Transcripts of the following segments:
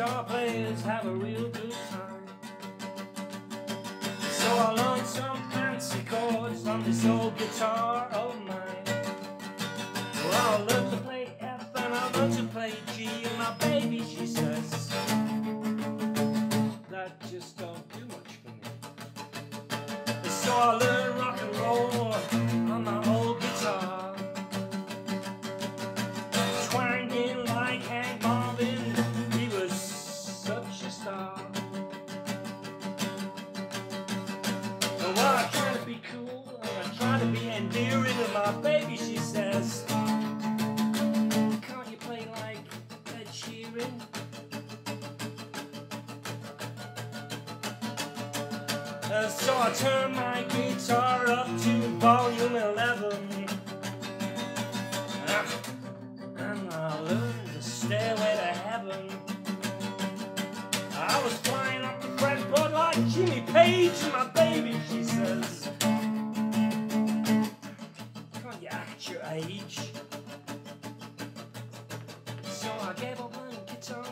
guitar players have a real good time. So I learned some fancy chords on this old guitar of mine. Well, I learned to play F and I learned to play G, and my baby, she says, that just don't do much for me. So I learned rock and roll on my old guitar, twanging like Hank Marvin, he was such a star. And while I try to be cool and I try to be endearing, and my baby, she says, can't you play like Ed Sheeran? So I turn my guitar up to volume 11, and I learned the stairway to heaven. I was flying up the fretboard like Jimmy Page, and my baby, she says, can't you act your age? So I gave up on guitar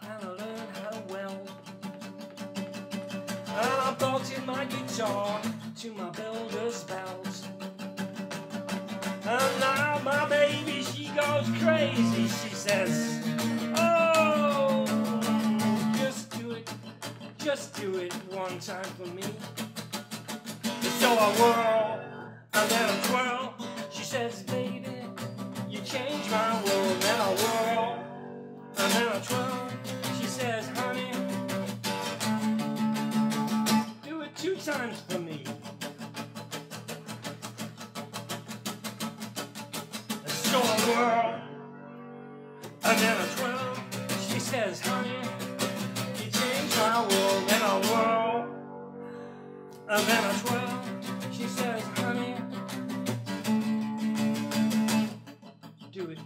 and I learned how well. And I bolted my guitar to my builder's belt. And now my baby, she goes crazy. She says, oh, just do it one time for me. So I whirl and then I twirl. She says, baby, you changed my world. Then I whirl and then I twirl. She says, honey, 2 times for me. So I whirl and then I twirl. She says, honey, you changed my world. Then I whirl and then I twirl. She says, honey, do it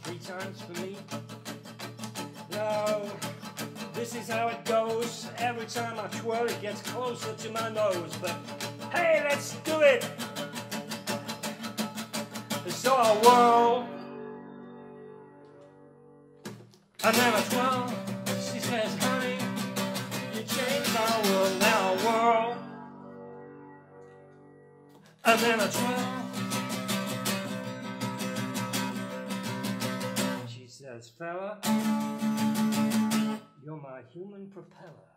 3 times for me. Now, this is how it goes. Every time I twirl, it gets closer to my nose. But hey, let's do it! So I whirl and then I twirl. She says, honey, you changed my world. Now I whirl and then I twirl. She says, fella, you're my human propeller.